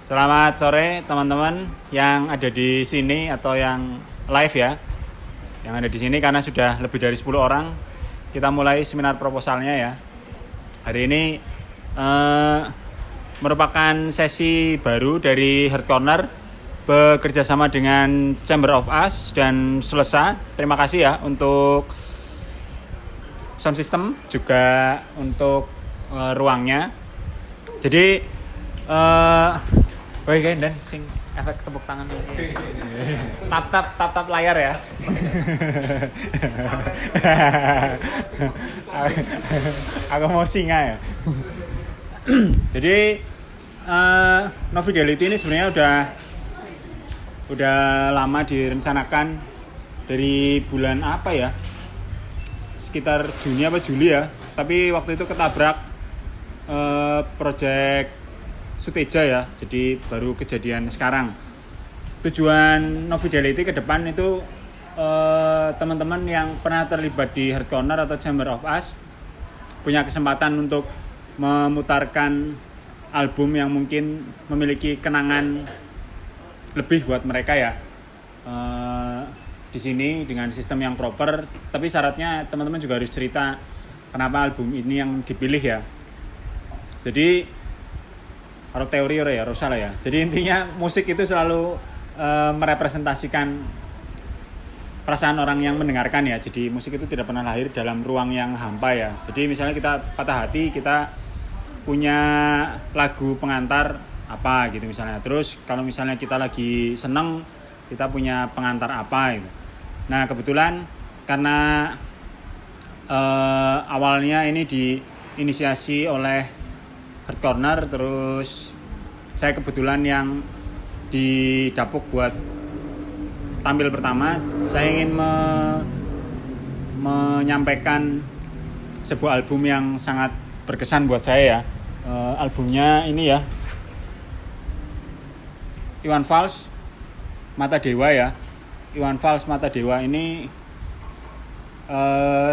Selamat sore teman-teman yang ada di sini atau yang live ya. Yang ada di sini karena sudah lebih dari 10 orang. Kita mulai seminar proposalnya ya. Hari ini merupakan sesi baru dari Heart Corner bekerja sama dengan Chamber of Us dan Selesa. Terima kasih ya untuk sound system juga untuk ruangnya. Jadi woi kan dan sing efek tepuk tangan dulu. Tap layar ya. Aku mau singa ya. Jadi No Fidelity ini sebenarnya udah lama direncanakan dari bulan apa ya? Sekitar Juni apa Juli ya. Tapi waktu itu ketabrak project Suteja ya, jadi baru kejadian sekarang. Tujuan No Fidelity ke depan itu teman-teman yang pernah terlibat di Heart Corner atau Chamber of Us punya kesempatan untuk memutarkan album yang mungkin memiliki kenangan lebih buat mereka ya. Di sini dengan sistem yang proper, tapi syaratnya teman-teman juga harus cerita kenapa album ini yang dipilih ya. Jadi kalau teori ya harus salah ya. Jadi intinya musik itu selalu merepresentasikan perasaan orang yang mendengarkan ya. Jadi musik itu tidak pernah lahir dalam ruang yang hampa ya. Jadi misalnya kita patah hati, kita punya lagu pengantar apa gitu misalnya. Terus kalau misalnya kita lagi seneng, kita punya pengantar apa gitu. Nah kebetulan karena awalnya ini diinisiasi oleh Heart Corner, terus saya kebetulan yang didapuk buat tampil pertama. Saya ingin menyampaikan sebuah album yang sangat berkesan buat saya ya. Albumnya ini ya, Iwan Fals Mata Dewa ya. Iwan Fals Mata Dewa ini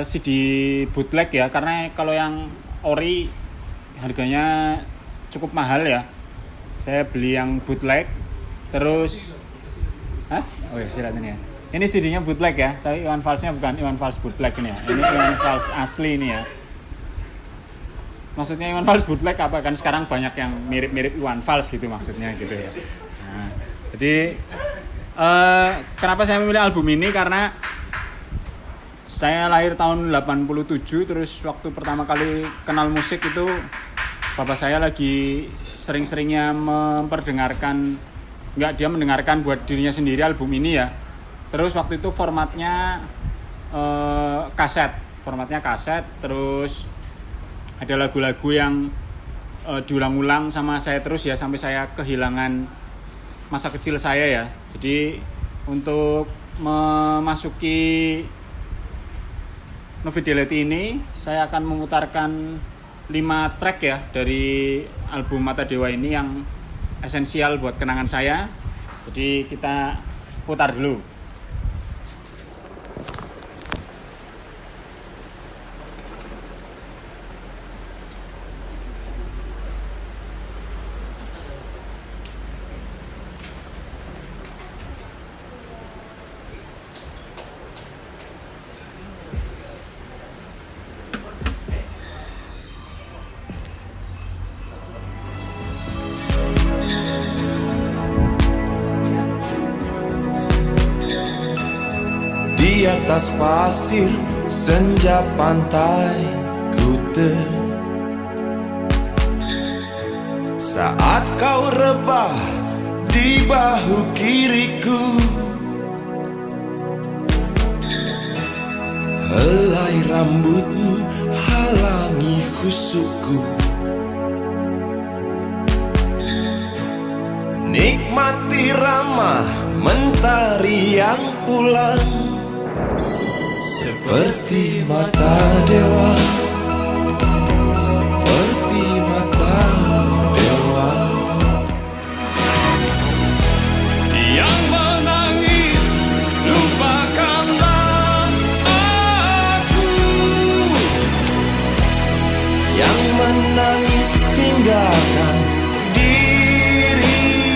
CD bootleg ya, karena kalau yang ori harganya cukup mahal ya. Saya beli yang bootleg. Terus oh ya silakan ya. Ini CD-nya bootleg ya, tapi Iwan Fals-nya bukan Iwan Fals bootleg ini ya. Ini Iwan Fals asli ini ya. Maksudnya Iwan Fals bootleg apa? Kan sekarang banyak yang mirip-mirip Iwan Fals gitu maksudnya gitu ya. Nah, jadi kenapa saya memilih album ini? Karena saya lahir tahun 87, terus waktu pertama kali kenal musik itu bapak saya lagi sering-seringnya memperdengarkan, dia mendengarkan buat dirinya sendiri album ini ya. Terus waktu itu formatnya kaset, terus ada lagu-lagu yang diulang-ulang sama saya terus ya, sampai saya kehilangan masa kecil saya ya. Jadi untuk memasuki No Fidelity ini saya akan memutarkan 5 track ya dari album Mata Dewa ini yang esensial buat kenangan saya. Jadi kita putar dulu. Di atas pasir senja pantai Kute, saat kau rebah di bahu kiriku, helai rambutmu halangi khusukku. Nikmati ramah mentari yang pulang seperti mata dewa, seperti mata dewa yang menangis. Lupakanlah aku yang menangis, tinggalkan diri.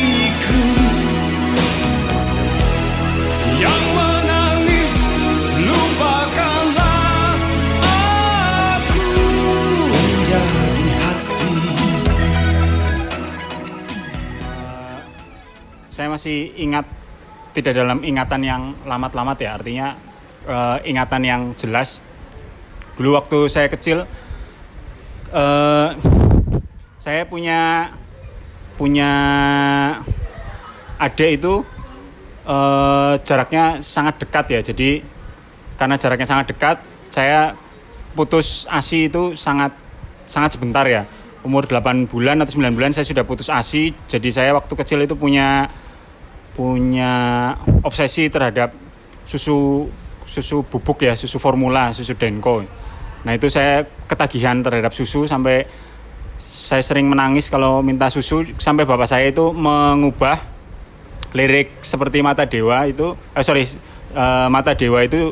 saya masih ingat, tidak dalam ingatan yang lamat-lamat ya, artinya ingatan yang jelas. Dulu waktu saya kecil, saya punya adik itu jaraknya sangat dekat ya. Jadi karena jaraknya sangat dekat, saya putus ASI itu sangat sebentar ya. Umur 8 bulan atau 9 bulan saya sudah putus ASI. Jadi saya waktu kecil itu punya obsesi terhadap susu bubuk ya, susu formula, susu Denko. Nah itu saya ketagihan terhadap susu sampai saya sering menangis kalau minta susu, sampai bapak saya itu mengubah lirik seperti Mata Dewa itu, Mata Dewa itu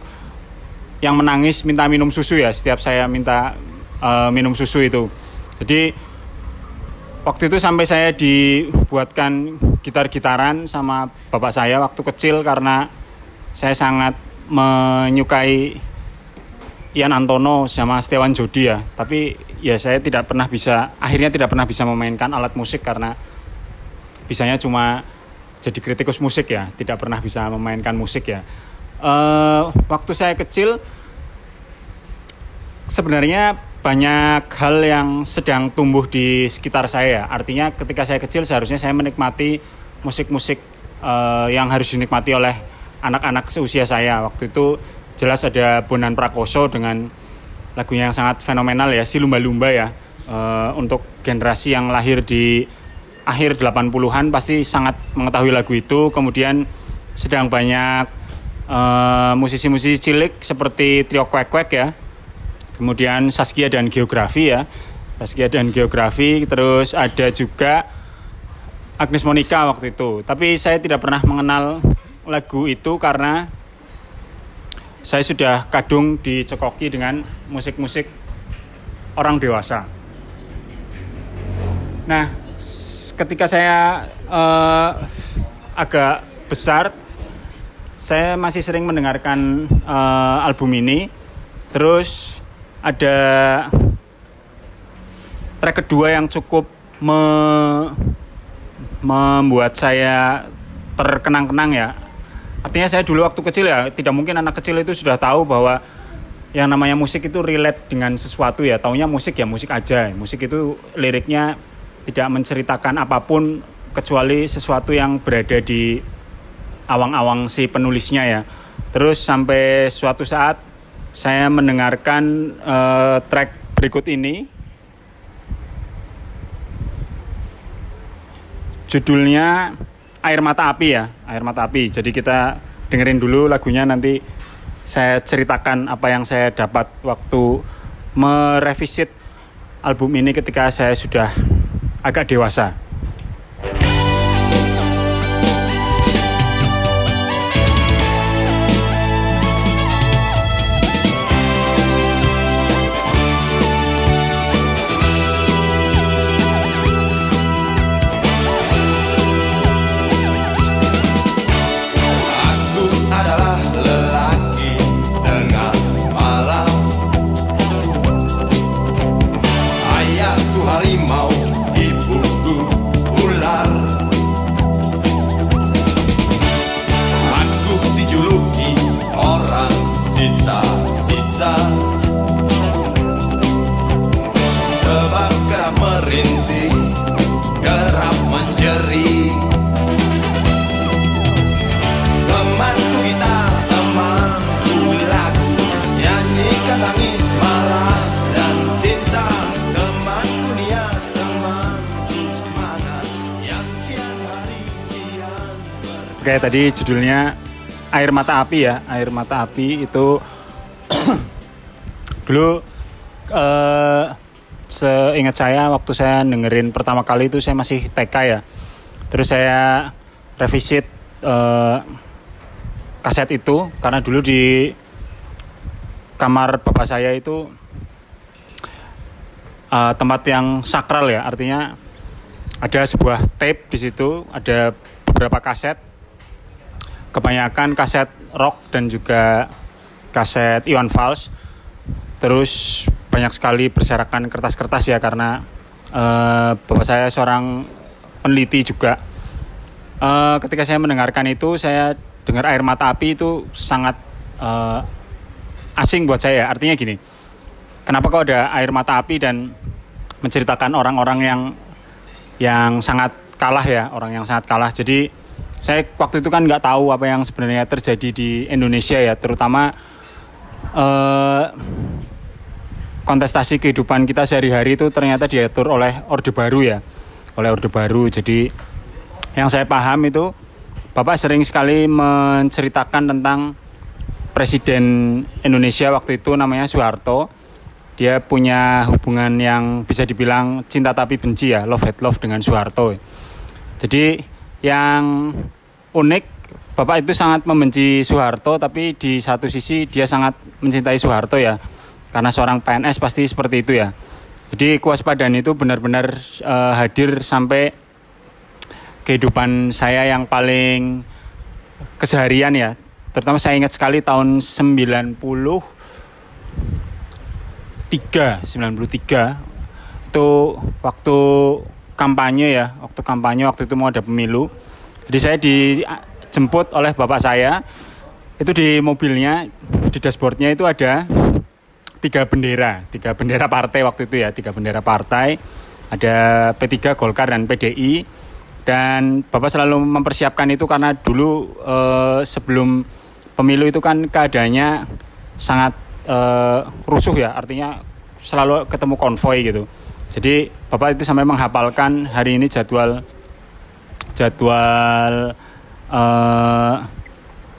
yang menangis minta minum susu ya, setiap saya minta minum susu itu. Jadi waktu itu sampai saya dibuatkan gitar-gitaran sama bapak saya waktu kecil karena saya sangat menyukai Ian Antono sama Setiawan Jodi ya. Tapi ya saya akhirnya tidak pernah bisa memainkan alat musik karena bisanya cuma jadi kritikus musik ya, tidak pernah bisa memainkan musik ya. Waktu saya kecil sebenarnya banyak hal yang sedang tumbuh di sekitar saya. Artinya ketika saya kecil seharusnya saya menikmati musik-musik yang harus dinikmati oleh anak-anak seusia saya. Waktu itu jelas ada Bondan Prakoso dengan lagunya yang sangat fenomenal ya, Si Lumba-Lumba ya. Untuk generasi yang lahir di akhir 80-an pasti sangat mengetahui lagu itu. Kemudian sedang banyak musisi-musisi cilik seperti Trio Kwek Kwek ya. Kemudian Saskia dan Geografi ya. Saskia dan Geografi, terus ada juga Agnes Monica waktu itu. Tapi saya tidak pernah mengenal lagu itu karena saya sudah kadung dicekoki dengan musik-musik orang dewasa. Nah, ketika saya agak besar, saya masih sering mendengarkan album ini. Terus ada track kedua yang cukup membuat saya terkenang-kenang ya. Artinya saya dulu waktu kecil ya, tidak mungkin anak kecil itu sudah tahu bahwa yang namanya musik itu relate dengan sesuatu ya. Taunya musik ya musik aja. Musik itu liriknya tidak menceritakan apapun kecuali sesuatu yang berada di awang-awang si penulisnya ya. Terus sampai suatu saat saya mendengarkan track berikut ini. Judulnya Air Mata Api ya, Air Mata Api. Jadi kita dengerin dulu lagunya, nanti saya ceritakan apa yang saya dapat waktu merevisit album ini ketika saya sudah agak dewasa. Oke, tadi judulnya Air Mata Api ya. Air Mata Api itu dulu seingat saya waktu saya dengerin pertama kali itu saya masih TK ya. Terus saya revisit kaset itu karena dulu di kamar bapak saya itu tempat yang sakral ya. Artinya ada sebuah tape di situ, ada beberapa kaset. Kebanyakan kaset rock dan juga kaset Iwan Fals. Terus banyak sekali berserakan kertas-kertas ya, karena bapak saya seorang peneliti juga. Ketika saya mendengarkan itu, saya dengar air mata api itu sangat asing buat saya. Artinya gini, kenapa kok ada air mata api dan menceritakan orang-orang yang sangat kalah ya, orang yang sangat kalah. Jadi saya waktu itu kan nggak tahu apa yang sebenarnya terjadi di Indonesia ya, terutama kontestasi kehidupan kita sehari-hari itu ternyata diatur oleh Orde Baru ya, oleh Orde Baru. Jadi yang saya paham itu Bapak sering sekali menceritakan tentang Presiden Indonesia waktu itu namanya Soeharto. Dia punya hubungan yang bisa dibilang cinta tapi benci ya, love hate love dengan Soeharto. Jadi yang unik, Bapak itu sangat membenci Soeharto, tapi di satu sisi dia sangat mencintai Soeharto ya, karena seorang PNS pasti seperti itu ya. Jadi kewaspadaan itu benar-benar hadir sampai kehidupan saya yang paling keseharian ya. Terutama saya ingat sekali tahun 93 itu waktu kampanye ya, waktu itu mau ada pemilu. Jadi saya dijemput oleh bapak saya, itu di mobilnya, di dashboardnya itu ada tiga bendera partai waktu itu ya, tiga bendera partai, ada P3, Golkar dan PDI. Dan Bapak selalu mempersiapkan itu karena dulu sebelum pemilu itu kan keadaannya sangat rusuh ya, artinya selalu ketemu konvoi gitu. Jadi Bapak itu sampai menghafalkan hari ini jadwal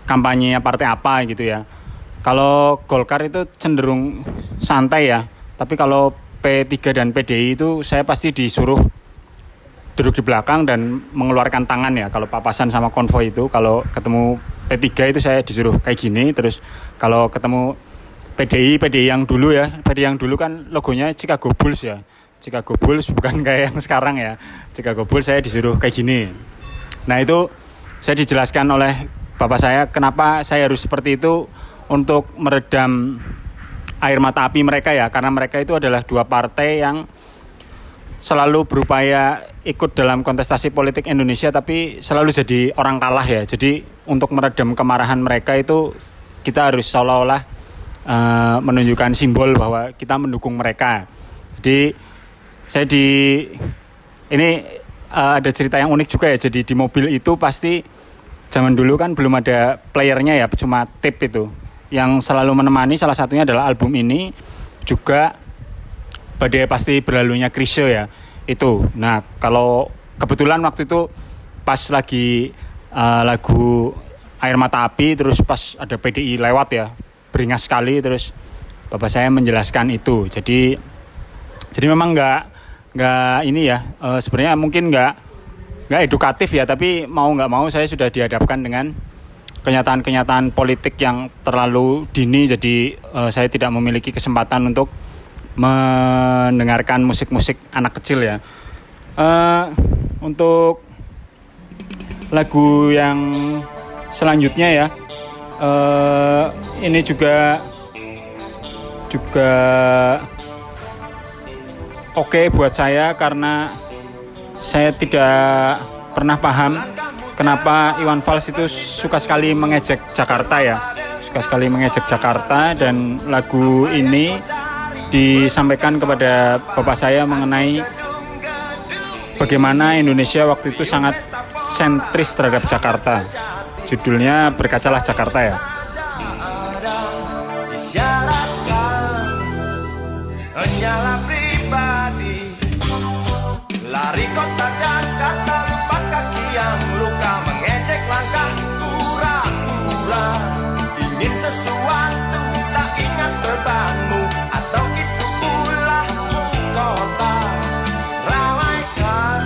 kampanyenya partai apa gitu ya. Kalau Golkar itu cenderung santai ya, tapi kalau P3 dan PDI itu saya pasti disuruh duduk di belakang dan mengeluarkan tangan ya. Kalau papasan sama konvoi itu, kalau ketemu P3 itu saya disuruh kayak gini. Terus kalau ketemu PDI yang dulu ya, PDI yang dulu kan logonya Chicago Bulls ya, Chicago Bulls bukan kayak yang sekarang ya. Chicago Bulls saya disuruh kayak gini. Nah itu saya dijelaskan oleh bapak saya kenapa saya harus seperti itu, untuk meredam air mata api mereka ya, karena mereka itu adalah dua partai yang selalu berupaya ikut dalam kontestasi politik Indonesia tapi selalu jadi orang kalah ya. Jadi untuk meredam kemarahan mereka itu kita harus seolah-olah menunjukkan simbol bahwa kita mendukung mereka. Jadi saya ini ada cerita yang unik juga ya. Jadi di mobil itu pasti zaman dulu kan belum ada playernya ya, cuma tape itu. Yang selalu menemani salah satunya adalah album ini, juga Badai Pasti Berlalunya Chrisye ya itu. Nah kalau kebetulan waktu itu pas lagi lagu Air Mata Api, terus pas ada PDI lewat ya, beringas sekali, terus bapak saya menjelaskan itu. Jadi memang nggak ini ya, sebenarnya mungkin nggak edukatif ya, tapi mau nggak mau saya sudah dihadapkan dengan kenyataan-kenyataan politik yang terlalu dini. Jadi saya tidak memiliki kesempatan untuk mendengarkan musik-musik anak kecil ya. Untuk lagu yang selanjutnya ya, ini juga oke buat saya, karena saya tidak pernah paham kenapa Iwan Fals itu suka sekali mengejek Jakarta ya, dan lagu ini disampaikan kepada bapak saya mengenai bagaimana Indonesia waktu itu sangat sentris terhadap Jakarta. Judulnya Berkacalah Jakarta ya. Hanyalah pribadi, lari kota Jakarta, lupa kaki yang luka, mengejek langkah pura-pura, ingin sesuatu tak ingat bebanmu, atau itu ulahmu kota. Ramaikan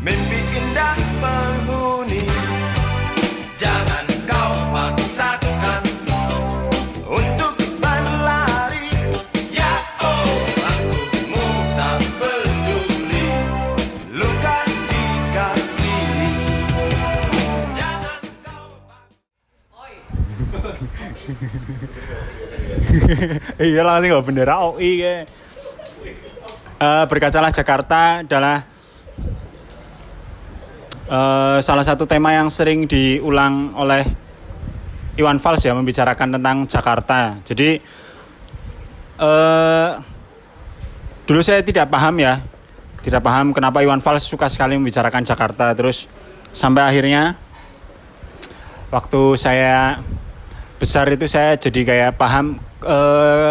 mimpi indah penghuni, jangan kau paksakan untuk berlari. Ya oh, aku tak peduli luka di kaki. Jangan kau Iya lah, nggak bendera OI ke. Berkacalah Jakarta adalah salah satu tema yang sering diulang oleh Iwan Fals ya, membicarakan tentang Jakarta. Jadi dulu saya tidak paham kenapa Iwan Fals suka sekali membicarakan Jakarta. Terus sampai akhirnya waktu saya besar itu saya jadi kayak paham,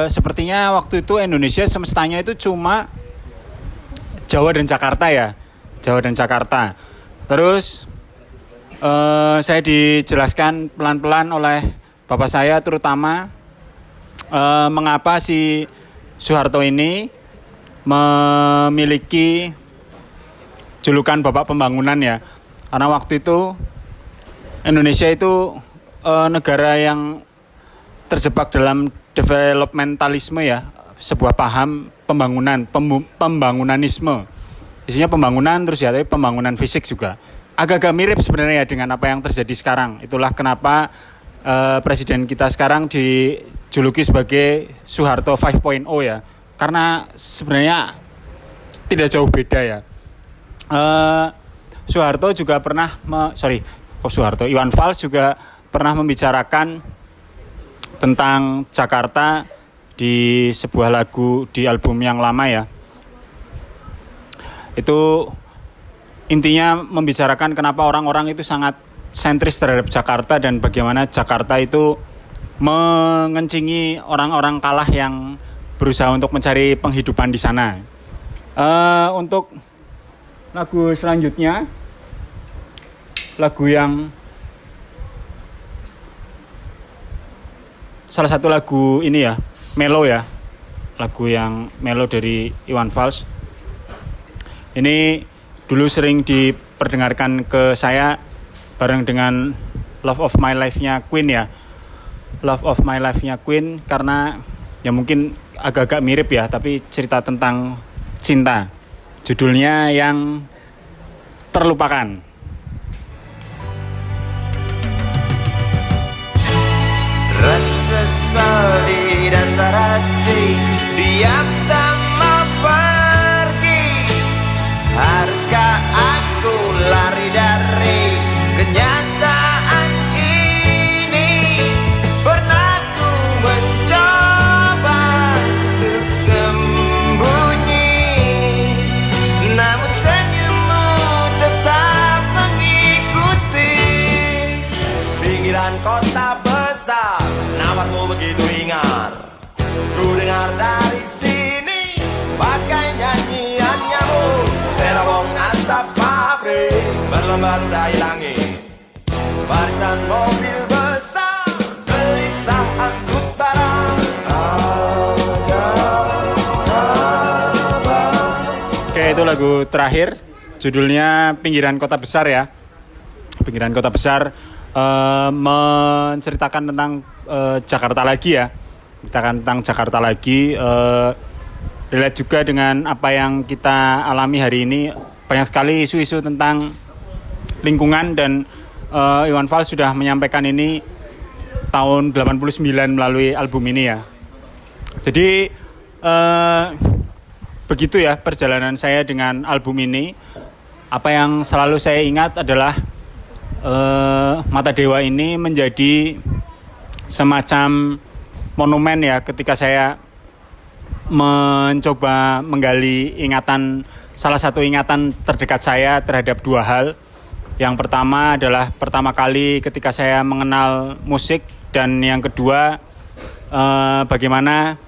sepertinya waktu itu Indonesia semestanya itu cuma Jawa dan Jakarta ya, Jawa dan Jakarta. Terus saya dijelaskan pelan-pelan oleh bapak saya terutama mengapa si Soeharto ini memiliki julukan Bapak Pembangunan ya. Karena waktu itu Indonesia itu negara yang terjebak dalam developmentalisme ya, sebuah paham pembangunanisme. Isinya pembangunan terus ya, tapi pembangunan fisik juga. Agak-agak mirip sebenarnya dengan apa yang terjadi sekarang. Itulah kenapa presiden kita sekarang dijuluki sebagai Soeharto 5.0 ya. Karena sebenarnya tidak jauh beda ya. Soeharto juga pernah Iwan Fals juga pernah membicarakan tentang Jakarta di sebuah lagu di album yang lama ya. Itu intinya membicarakan kenapa orang-orang itu sangat sentris terhadap Jakarta dan bagaimana Jakarta itu mengencingi orang-orang kalah yang berusaha untuk mencari penghidupan di sana. Untuk lagu selanjutnya, lagu yang salah satu lagu ini ya, melo ya, lagu yang melo dari Iwan Fals. Ini dulu sering diperdengarkan ke saya bareng dengan Love of My Life-nya Queen ya. Love of My Life-nya Queen karena ya mungkin agak-agak mirip ya, tapi cerita tentang cinta. Judulnya yang terlupakan. Rasa sesal di dasar hati, diam tak mau pergi. Haruskah aku lari dari kenyataan ini? Pernah ku mencoba untuk sembunyi, namun senyummu tetap mengikuti. Pinggiran kota besar, napasmu begitu hingar. Ku dengar dari sini pakai nyanyian nyamuk, serabong asap pabrik berlomba ludahi langit. Barisan mobil besar gelisah angkut barang. Oke, itu lagu terakhir, judulnya Pinggiran Kota Besar ya. Pinggiran Kota Besar menceritakan tentang Jakarta lagi ya. Menceritakan tentang Jakarta lagi, relate juga dengan apa yang kita alami hari ini. Banyak sekali isu-isu tentang lingkungan dan Iwan Fals sudah menyampaikan ini tahun 89 melalui album ini ya. Jadi begitu ya perjalanan saya dengan album ini. Apa yang selalu saya ingat adalah Mata Dewa ini menjadi semacam monumen ya, ketika saya mencoba menggali salah satu ingatan terdekat saya terhadap dua hal. Yang pertama adalah pertama kali ketika saya mengenal musik, dan yang kedua bagaimana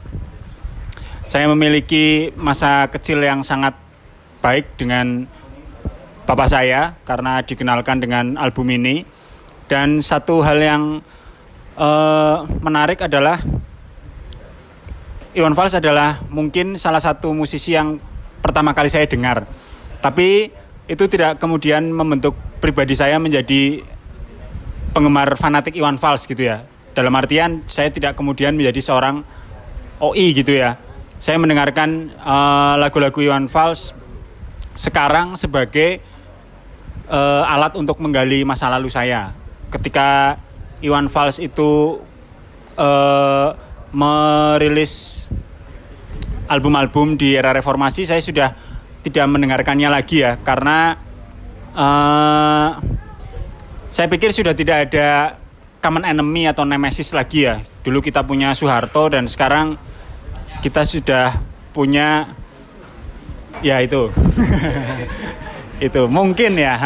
saya memiliki masa kecil yang sangat baik dengan bapak saya karena dikenalkan dengan album ini. Dan satu hal yang menarik adalah Iwan Fals adalah mungkin salah satu musisi yang pertama kali saya dengar. Tapi itu tidak kemudian membentuk pribadi saya menjadi penggemar fanatik Iwan Fals gitu ya. Dalam artian saya tidak kemudian menjadi seorang OI gitu ya. Saya mendengarkan lagu-lagu Iwan Fals sekarang sebagai alat untuk menggali masa lalu saya. Ketika Iwan Fals itu merilis album-album di era reformasi, saya sudah tidak mendengarkannya lagi ya, karena saya pikir sudah tidak ada common enemy atau nemesis lagi ya. Dulu kita punya Soeharto dan sekarang kita sudah punya ya itu. Itu mungkin ya,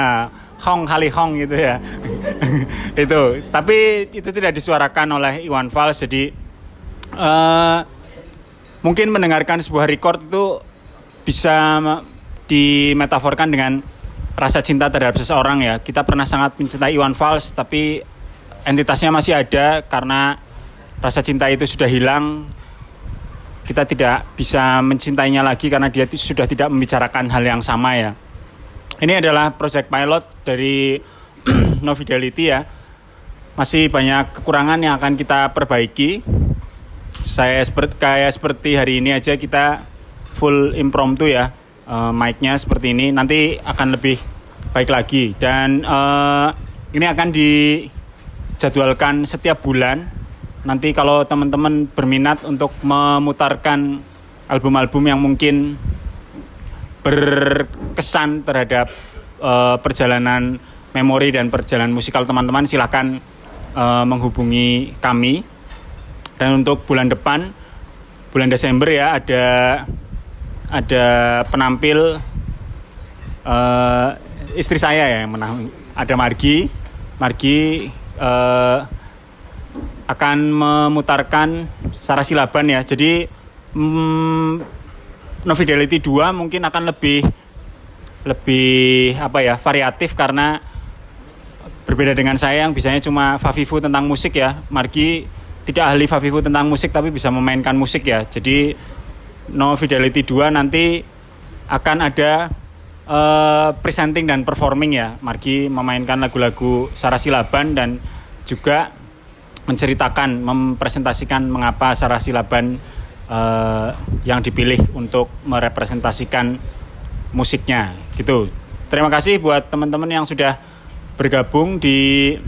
Hong kali Hong gitu ya. Itu, tapi itu tidak disuarakan oleh Iwan Fals. Jadi mungkin mendengarkan sebuah record itu bisa dimetaforkan dengan rasa cinta terhadap seseorang ya. Kita pernah sangat mencintai Iwan Fals, tapi entitasnya masih ada karena rasa cinta itu sudah hilang. Kita tidak bisa mencintainya lagi karena dia sudah tidak membicarakan hal yang sama ya. Ini adalah project pilot dari No Fidelity ya. Masih banyak kekurangan yang akan kita perbaiki. Seperti hari ini aja kita full impromptu ya. Mic-nya seperti ini. Nanti akan lebih baik lagi. Dan ini akan dijadwalkan setiap bulan. Nanti kalau teman-teman berminat untuk memutarkan album-album yang mungkin berkesan terhadap perjalanan memori dan perjalanan musikal teman-teman, silakan menghubungi kami. Dan untuk bulan depan, bulan Desember ya, ada penampil istri saya ya yang menang. Ada Margi akan memutarkan Sarah Silaban ya. Jadi No Fidelity 2 mungkin akan lebih variatif karena berbeda dengan saya yang biasanya cuma favifu tentang musik ya. Margi tidak ahli favifu tentang musik tapi bisa memainkan musik ya. Jadi No Fidelity 2 nanti akan ada presenting dan performing ya. Margi memainkan lagu-lagu Sarah Silaban dan juga menceritakan, mempresentasikan mengapa Sarah Silaban yang dipilih untuk merepresentasikan musiknya gitu. Terima kasih buat teman-teman yang sudah bergabung di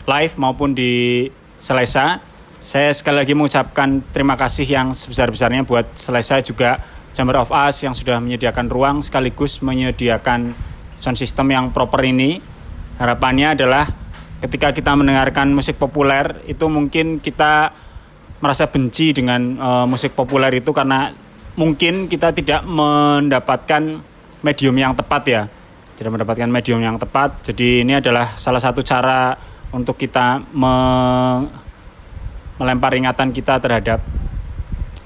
live maupun di Selesa. Saya sekali lagi mengucapkan terima kasih yang sebesar-besarnya buat Selesa, juga Chamber of Us yang sudah menyediakan ruang sekaligus menyediakan sound system yang proper ini. Harapannya adalah ketika kita mendengarkan musik populer itu mungkin kita merasa benci dengan musik populer itu karena mungkin kita tidak mendapatkan medium yang tepat ya. Tidak mendapatkan medium yang tepat. Jadi ini adalah salah satu cara untuk kita melempar ingatan kita terhadap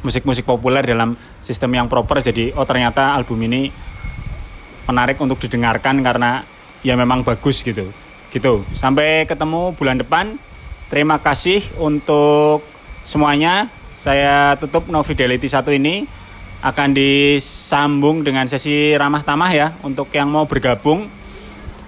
musik-musik populer dalam sistem yang proper. Jadi ternyata album ini menarik untuk didengarkan karena ya memang bagus gitu. Sampai ketemu bulan depan. Terima kasih untuk semuanya. Saya tutup No Fidelity 1 ini. Akan disambung dengan sesi ramah tamah ya untuk yang mau bergabung.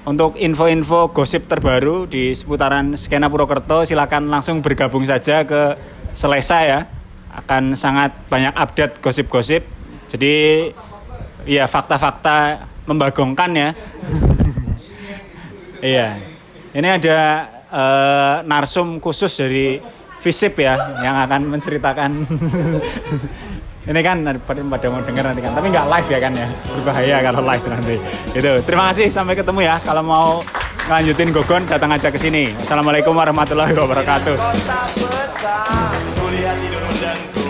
Untuk info-info gosip terbaru di seputaran skena Purwokerto, silakan langsung bergabung saja ke Selesa ya. Akan sangat banyak update gosip-gosip. Jadi ya fakta-fakta membagongkan ya. Iya. Ini ada narsum khusus dari Visip ya yang akan menceritakan. Ini kan pada mau dengar nanti kan, tapi nggak live ya kan ya, berbahaya kalau live nanti. Itu. Terima kasih, sampai ketemu ya. Kalau mau lanjutin Gogon datang aja ke sini. Assalamualaikum warahmatullahi wabarakatuh. Kota besar, kulihat tidur dan